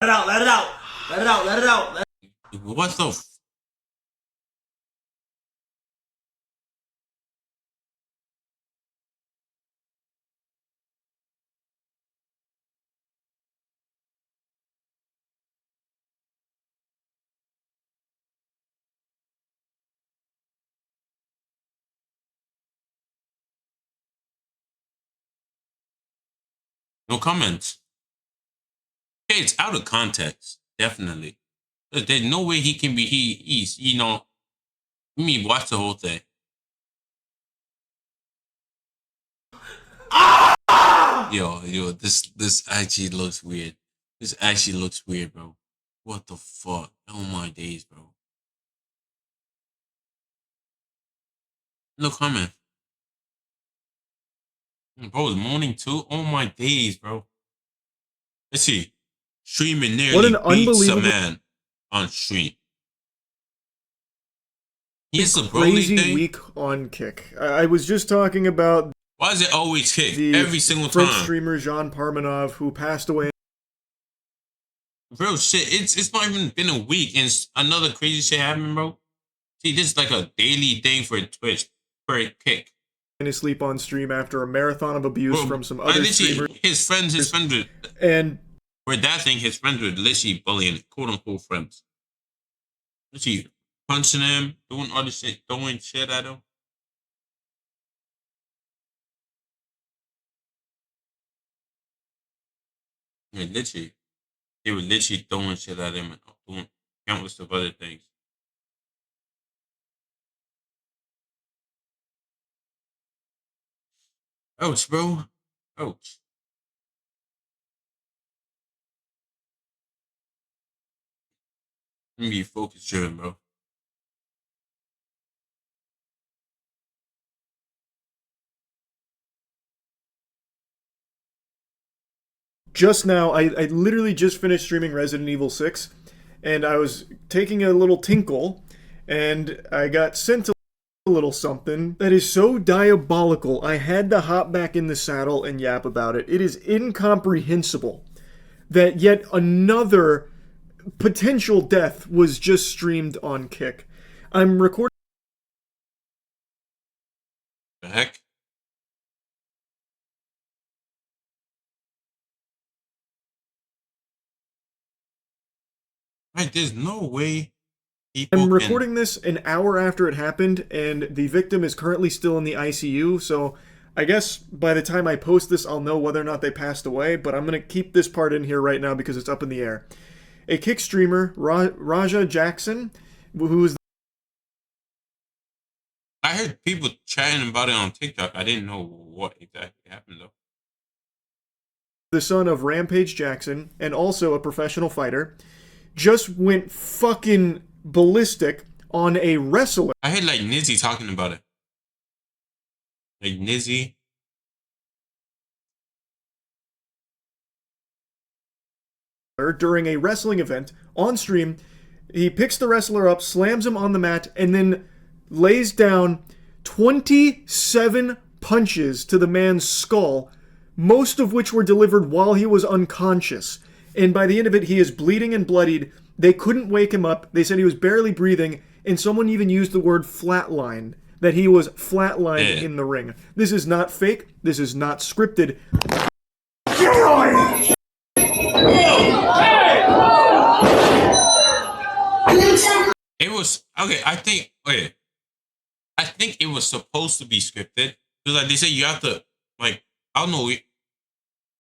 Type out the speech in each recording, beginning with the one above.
Let it out, let it out, let it out, let it out. What the? No comments. Okay, it's out of context. Definitely. There's no way he can be. He's You mean watch the whole thing? Yo, this actually looks weird. This actually looks weird, bro. What the fuck? Oh my days, bro. No comment. Bro, it's morning too. Oh my days, bro. Let's see. Streaming What an nearly beats a unbelievable man on stream. He has a Broly crazy thing. week on Kick. I was just talking about Why is it always kick the every single French time? streamer Jean Parmenov, who passed away. Bro, shit, it's not even been a week and another crazy shit happened, bro. See, this is like a daily thing for Twitch for a kick. In his sleep on stream after a marathon of abuse Bro, from some other streamers. his friends would, And for that thing, his friends would literally bullying, quote unquote friends. Literally punching him, doing other shit, throwing shit at him. Yeah, literally. They were literally throwing shit at him and doing countless of other things. Ouch, bro. Ouch. Let me be focus driven, bro. just now, I literally just finished streaming Resident Evil 6, and I was taking a little tinkle, and I got sent a little something that is so diabolical. I had to hop back in the saddle and yap about it. It is incomprehensible that yet another potential death was just streamed on Kick. I'm recording. The heck? Right, there's no way people I'm can. recording this an hour after it happened, and the victim is currently still in the ICU, so I guess by the time I post this, I'll know whether or not they passed away, but I'm going to keep this part in here right now because it's up in the air. A Kick streamer, Raja Jackson, who's I heard people chatting about it on TikTok. I didn't know what exactly happened though. the son of Rampage Jackson and also a professional fighter, just went fucking ballistic on a wrestler. I heard like Nizzy talking about it. Like Nizzy. During a wrestling event on stream. He picks the wrestler up, slams him on the mat, and then lays down 27 punches to the man's skull, most of which were delivered while he was unconscious. And by the end of it, he is bleeding and bloodied. They couldn't wake him up. They said he was barely breathing, and someone even used the word flatline, that he was flatlined in the ring. This is not fake. This is not scripted. It was okay. I think it was supposed to be scripted because like they say you have to like I don't know.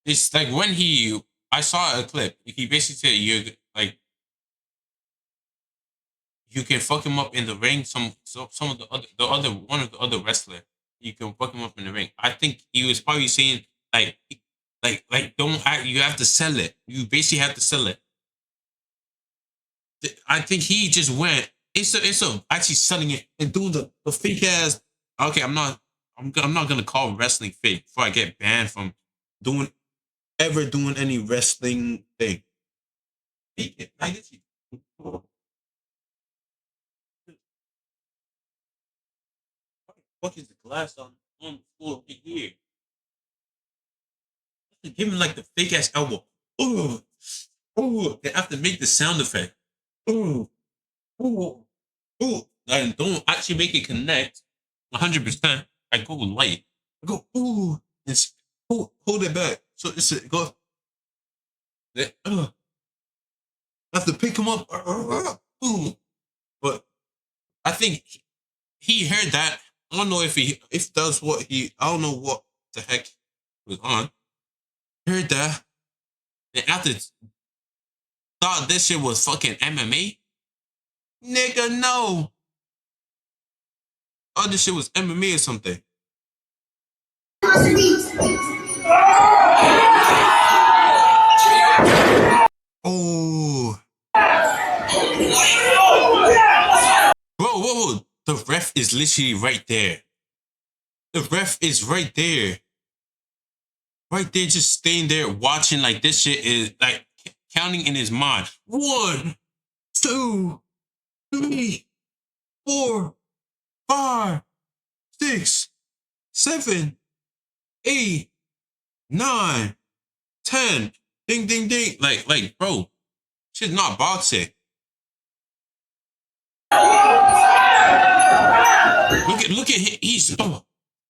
It's like when I saw a clip. He basically said you like you can fuck him up in the ring. Some of the other one of the other wrestler you can fuck him up in the ring. I think he was probably saying like don't act. You have to sell it. You basically have to sell it. I think he just went. It's a actually selling it and doing the fake ass. Okay, I'm not gonna call wrestling fake before I get banned from doing doing any wrestling thing. Fake it. Like, what is the glass on the floor right here? Give him like the fake ass elbow. Ooh. Ooh, they have to make the sound effect. Ooh, ooh, ooh. I don't actually make it connect 100%. I go light. I go, ooh. It's, hold it back. So it's, go, I have to pick him up. Ooh. But I think he heard that. I don't know if that's what I don't know what the heck was on. Heard that. And after thought this shit was fucking MMA. Nigga, no. Oh, this shit was MMA or something. Oh. Whoa. The ref is literally right there. The ref is right there. Right there, just staying there watching like this shit is like counting in his mind. 1, 2, 3, 4, 5, 6, 7, 8, 9, 10. Ding, ding, ding. Like, bro, shit's not boxing. Look at him. He's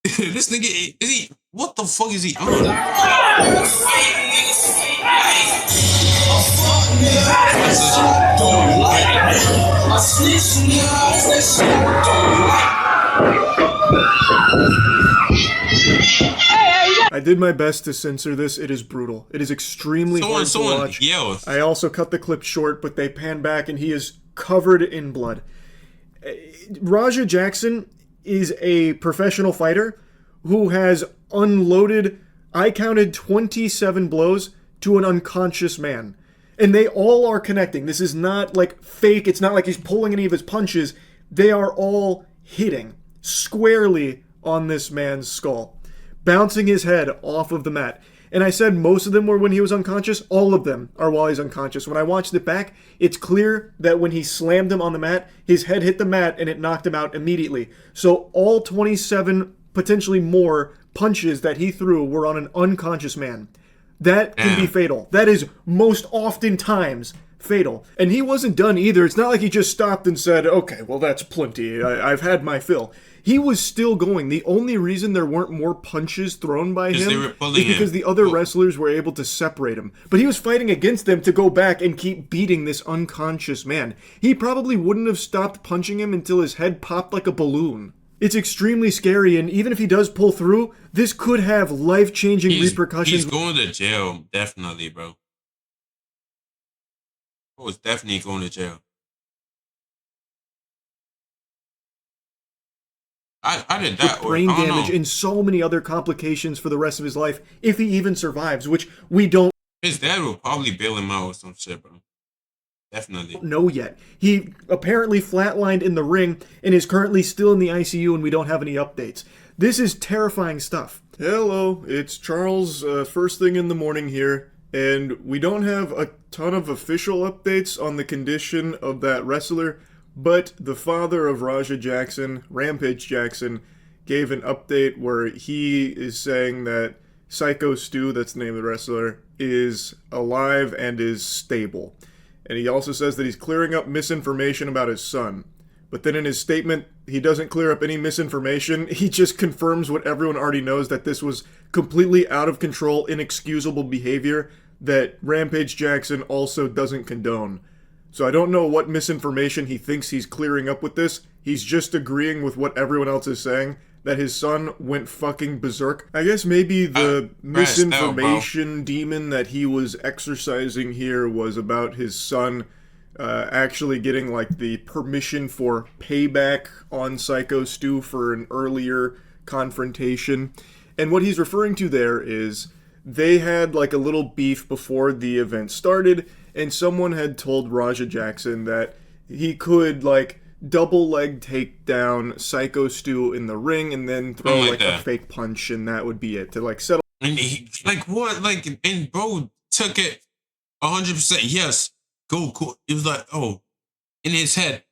this nigga is he? What the fuck is he on? I did my best to censor this. It is brutal. It is extremely hard to watch. Yells. I also cut the clip short, but they pan back and he is covered in blood. Raja Jackson is a professional fighter who has unloaded, I counted 27 blows to an unconscious man. And they all are connecting. This is not like fake. It's not like he's pulling any of his punches. They are all hitting squarely on this man's skull, bouncing his head off of the mat. And I said most of them were when he was unconscious. All of them are while he's unconscious. When I watched it back, it's clear that when he slammed him on the mat, his head hit the mat and it knocked him out immediately. So all 27, potentially more, punches that he threw were on an unconscious man. That can be fatal. That is most oftentimes fatal. And he wasn't done either. It's not like he just stopped and said, okay, well, that's plenty. I've had my fill. He was still going. The only reason there weren't more punches thrown by him is because the other wrestlers were able to separate him. But he was fighting against them to go back and keep beating this unconscious man. He probably wouldn't have stopped punching him until his head popped like a balloon. It's extremely scary, and even if he does pull through, this could have life-changing repercussions. He's going to jail, definitely, bro. Oh, it's definitely going to jail. I did that. With brain damage and so many other complications for the rest of his life, if he even survives, which we don't. His dad will probably bail him out or some shit, bro. Definitely. Know yet. He apparently flatlined in the ring and is currently still in the ICU, and we don't have any updates. This is terrifying stuff. Hello, it's Charles, first thing in the morning here, and we don't have a ton of official updates on the condition of that wrestler, but the father of Raja Jackson, Rampage Jackson, gave an update where he is saying that Psycho Stu, that's the name of the wrestler, is alive and is stable. And he also says that he's clearing up misinformation about his son. But then in his statement, he doesn't clear up any misinformation. He just confirms what everyone already knows, that this was completely out of control, inexcusable behavior that Rampage Jackson also doesn't condone. So I don't know what misinformation he thinks he's clearing up with this. He's just agreeing with what everyone else is saying, that his son went fucking berserk. I guess maybe the misinformation demon that he was exercising here was about his son actually getting like the permission for payback on Psycho Stu for an earlier confrontation. And what he's referring to there is they had like a little beef before the event started, and someone had told Raja Jackson that he could like double leg take down Psycho Stu in the ring and then throw like a fake punch, and that would be it to like settle. And he, like what? Like, and bro took it 100%. Yes, go cool. It was like, oh, in his head,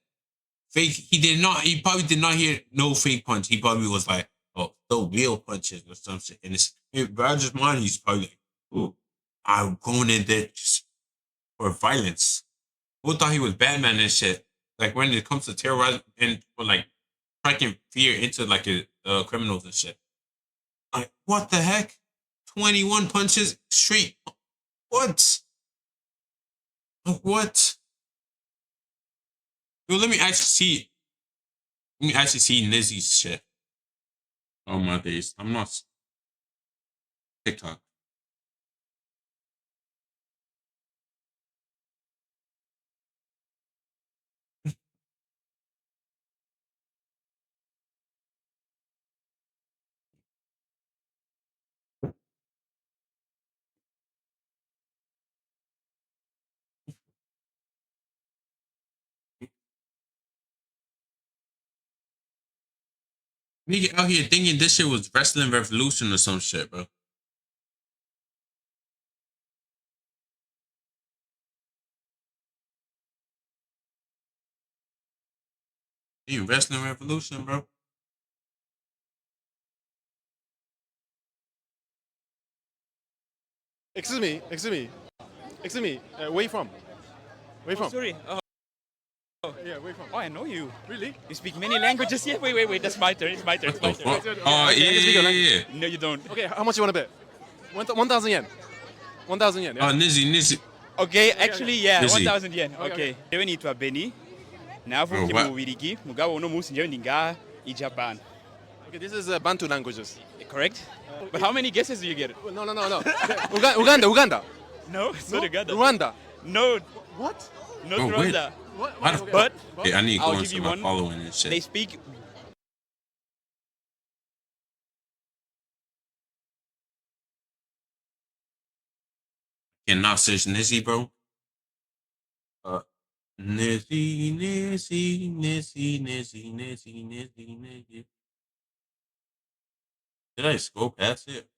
fake. He probably did not hear no fake punch. He probably was like, oh, no real punches or some shit. And it's in Roger's mind. He's probably like, oh, I'm going in there, just for violence. Who thought he was Batman and shit? Like when it comes to terrorizing and like striking fear into like criminals and shit. Like what the heck? 21 punches straight. What? What? Yo, let me actually see. Let me actually see Nizzy's shit. Oh my days. I'm not TikTok. Nigga out here thinking this shit was Wrestling Revolution or some shit, bro. You Wrestling Revolution, bro. Excuse me. Where are you from? Where are you from? Sorry. Yeah, where are you from? Oh, I know you. Really? You speak many languages. Yeah, wait. That's my turn. It's my turn. Oh, yeah. No, you don't. Okay, how much you want to bet? 1,000 yen. 1,000 yen. Oh, Yeah? Nizzy. Okay, actually, yeah, Busy. 1,000 yen. Okay. Okay. Dewe ni itwa Beni. Navuka Bro, what? mu Bubiligi. Mugabo uno munsi njyewe ndi ngaha i Japan. Okay, this is Bantu languages. Correct? But how many guesses do you get? No. Uganda. No, it's not Uganda. Rwanda. No, What? not Oh, wait. Rwanda. What? Why the Okay. But Okay, I need to I'll go give into you my one. following and shit. they speak Cannot search Nizzy, bro. Nizzy. Did I scroll past it?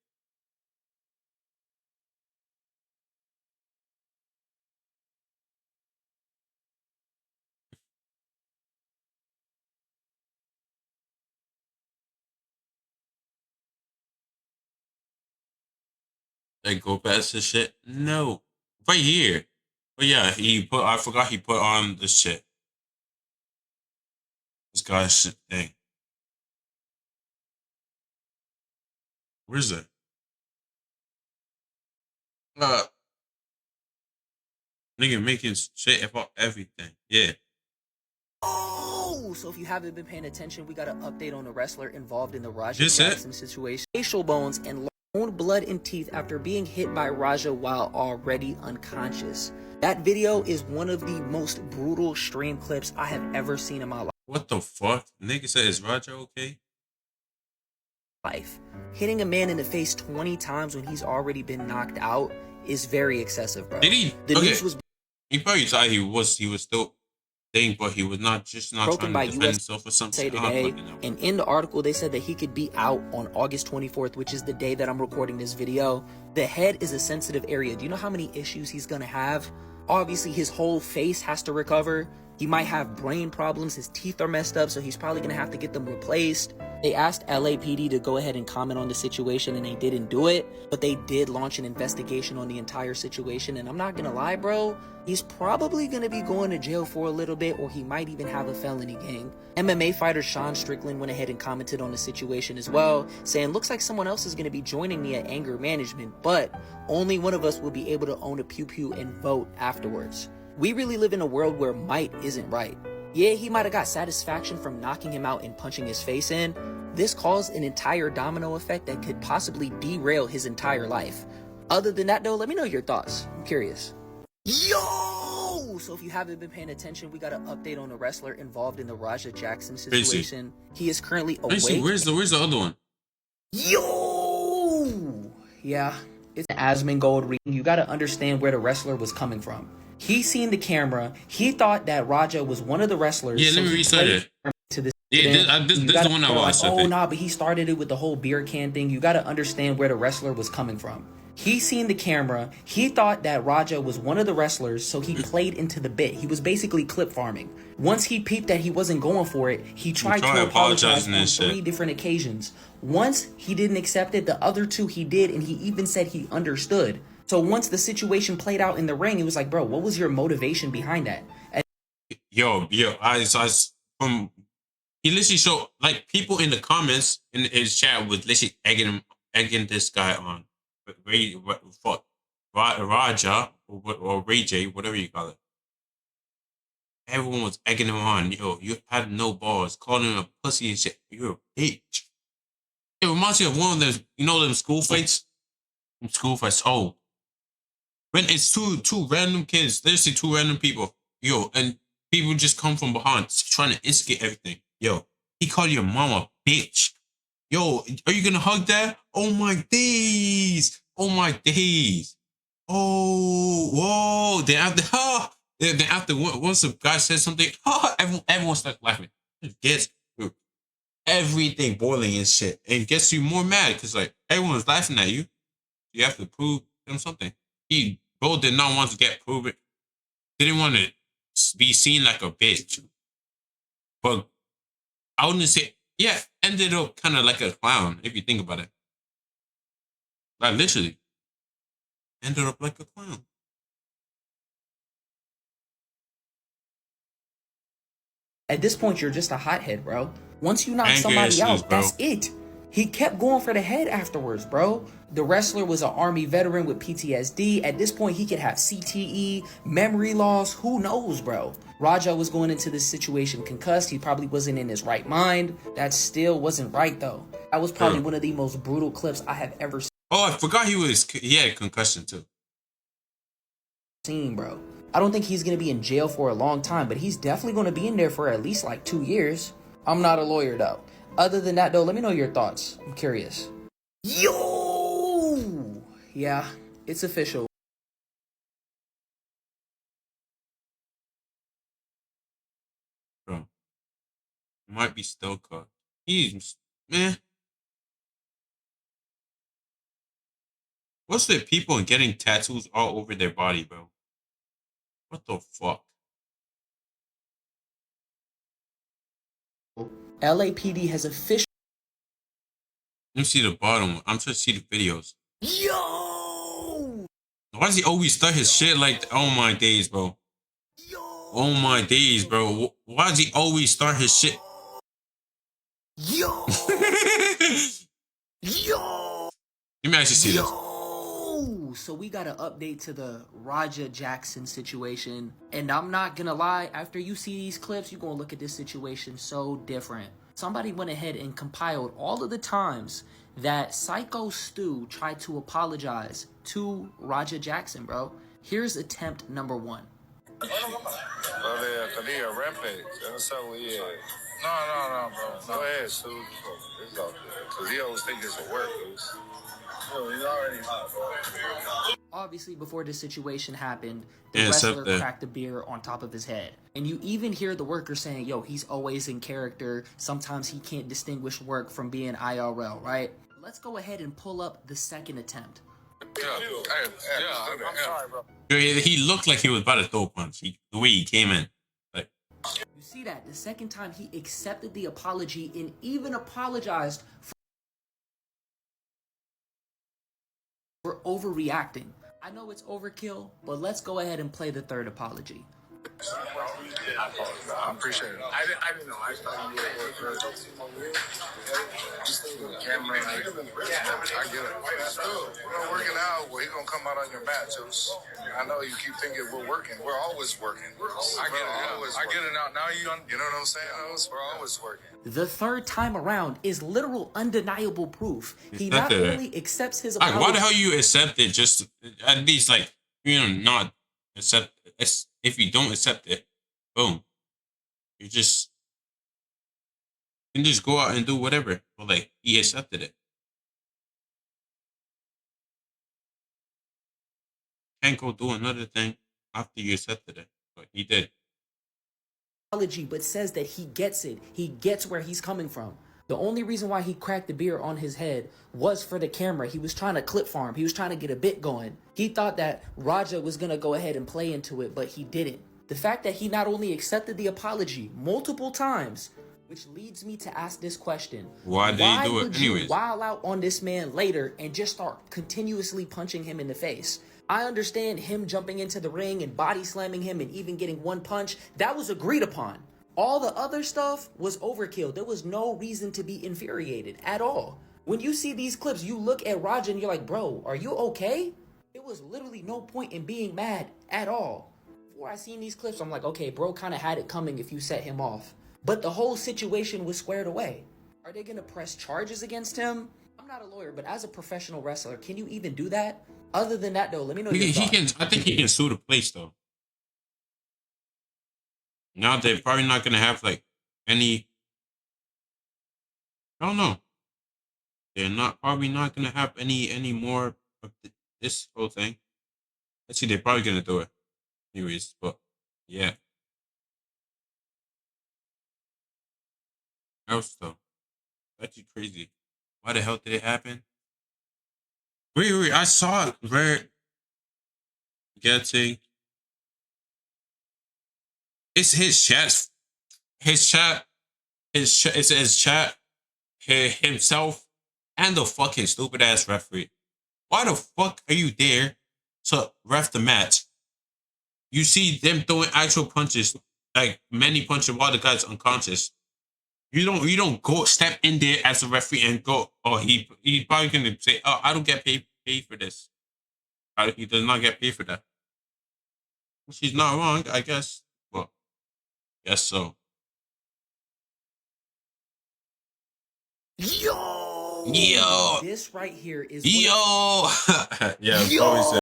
Did I go past this shit? No. Right here. But yeah, I forgot he put on this shit. This guy's shit thing. Where's it? Nigga making shit about everything. Yeah. Oh, so if you haven't been paying attention, we got an update on the wrestler involved in the Raja Just it? Jackson situation. Facial bones and own blood and teeth after being hit by Raja while already unconscious. That video is one of the most brutal stream clips I have ever seen in my What the fuck? Nigga said, is Roger okay? life. Hitting a man in the face 20 times when he's already been knocked out is very excessive, bro. Did he? The Okay. news was He probably thought he was still thing, but he was not broken trying by to defend US himself or something. say I don't today, fucking know. and in the article they said that he could be out on August 24th, which is the day that I'm recording this video. The head is a sensitive area. Do you know how many issues he's gonna have? Obviously his whole face has to recover. He might have brain problems, his teeth are messed up, so he's probably gonna have to get them replaced. They asked LAPD to go ahead and comment on the situation and they didn't do it, but they did launch an investigation on the entire situation. And I'm not gonna lie, bro, he's probably gonna be going to jail for a little bit, or he might even have a felony, gang. MMA fighter Sean Strickland went ahead and commented on the situation as well, saying, looks like someone else is gonna be joining me at anger management, but only one of us will be able to own a pew-pew and vote afterwards. We really live in a world where might isn't right. Yeah, he might have got satisfaction from knocking him out and punching his face in. This caused an entire domino effect that could possibly derail his entire life. Other than that though, let me know your thoughts. I'm curious. Yo! So if you haven't been paying attention, we got an update on the wrestler involved in the Raja Jackson situation. He is currently Let me see, awake. where's the other one? Yo! Yeah, it's an Asmongold reading. You gotta understand where the wrestler was coming from. He seen the camera. He thought that Raja was one of the wrestlers. Yeah, let me he restart played it. To this Yeah, incident. this You is gotta the one I feel watched, I Like, oh think. nah, but he started it with the whole beer can thing. You gotta understand where the wrestler was coming from. He seen the camera. He thought that Raja was one of the wrestlers, so he played into the bit. He was basically clip farming. Once he peeped that he wasn't going for it, he tried to apologize on 3 different occasions. Once he didn't accept it, the other 2 he did, and he even said he understood. So once the situation played out in the ring, he was like, bro, what was your motivation behind that? And Yo, I from he literally showed like people in the comments in his chat was literally egging this guy on, Raja or Ray J, whatever you call it. Everyone was egging him on. Yo, you had no balls, calling him a pussy and shit. You're a bitch. It reminds me of one of them, you know, them school fights. School fights. Oh, when it's two random kids, literally two random people. Yo, and people just come from behind trying to instigate everything. Yo, he called your mama bitch. Yo, are you gonna hug that? Oh my days. Oh my days. Oh, whoa. Then after once the guy said something, everyone starts laughing. It gets everything boiling and shit. And gets you more mad because like everyone's laughing at you. You have to prove them something. He both did not want to get proven. Didn't want to be seen like a bitch. But I wouldn't say, yeah, ended up kind of like a clown, if you think about it. Like, literally. Ended up like a clown. at this point, you're just a hothead, bro. Once you knock Anger somebody issues, out, bro. that's it. He kept going for the head afterwards, bro. The wrestler was an Army veteran with PTSD. At this point, he could have CTE, memory loss, who knows, bro. Raja was going into this situation concussed. He probably wasn't in his right mind. That still wasn't right, though. That was probably one of the most brutal clips I have ever Oh, I forgot he had a concussion, too. seen, bro. I don't think he's going to be in jail for a long time, but he's definitely going to be in there for at least like 2 years. I'm not a lawyer, though. Other than that, though, let me know your thoughts. I'm curious. Yo! Yeah, it's official. Bro. Might be still caught. He's, man. What's with people and getting tattoos all over their body, bro? What the fuck? LAPD has officially... Let me see the bottom. I'm trying to see the videos. Yo! Why does he always start his shit like, oh my days, bro? Oh my days, bro. Why does he always start his shit? Yo! Yo! Let me actually see this. So we got an update to the Raja Jackson situation. And I'm not gonna lie, after you see these clips, you're gonna look at this situation so different. Somebody went ahead and compiled all of the times that Psycho Stu tried to apologize to Raja Jackson, bro. Here's attempt number 1. Rampage. What's up with you? No, bro. Go ahead, Stu. It's all good. Because he always think it's a work, dude. He's already hot, bro. Obviously, before this situation happened, the wrestler cracked a beer on top of his head. And you even hear the worker saying, yo, he's always in character. Sometimes he can't distinguish work from being IRL, right? Let's go ahead and pull up the second attempt. I'm sorry, bro. He looked like he was about to throw a punch. The way he came in. Like, you see that? The second time he accepted the apology and even apologized for overreacting. I know it's overkill, but let's go ahead and play the third apology. I appreciate it. I didn't know. I thought you were just the camera. I get it. We're working out. Well, he's going to come out on your mat, Juice. I know you keep thinking we're working. We're always working. I get it. I get it now. You know what I'm saying? We're always working. The third time around is literal undeniable proof. He not only accepts his apology. why the hell you accept it? Just at least, like, not accept it. If you don't accept it, boom. You can just go out and do whatever. But like, he accepted it. Can't go do another thing after you accepted it. But he did. But says that he gets it. He gets where he's coming from. The only reason why he cracked the beer on his head was for the camera. He was trying to clip farm. He was trying to get a bit going. He thought that Raja was going to go ahead and play into it, but he didn't. The fact that he not only accepted the apology multiple times, which leads me to ask this question. Why did he do it anyways? You wild out on this man later and just start continuously punching him in the face? I understand him jumping into the ring and body slamming him and even getting one punch. That was agreed upon. All the other stuff was overkill. There was no reason to be infuriated at all. When you see these clips, you look at Raja and you're like, bro, are you okay? There was literally no point in being mad at all. Before I seen these clips, I'm like, okay, bro kind of had it coming if you set him off. But the whole situation was squared away. Are they going to press charges against him? I'm not a lawyer, but as a professional wrestler, can you even do that? Other than that, though, let me know your thoughts. I think he can sue the place, though. Now they're probably not going to have, like, any... I don't know. They're probably not going to have any more of this whole thing. Let's see, they're probably going to do it. Anyways, but, yeah. Else, though. That's crazy. Why the hell did it happen? Wait, I saw it where getting it's his chat, himself, and the fucking stupid ass referee. Why the fuck are you there to ref the match? You see them throwing actual punches, like many punches while the guy's unconscious. You don't go step in there as a referee and go, oh, he probably gonna say, oh, I don't get paid for this. He does not get paid for that. She's not wrong, I guess. Well, guess so. Yo! Yo! This right here is... Yo! Yeah, Yo!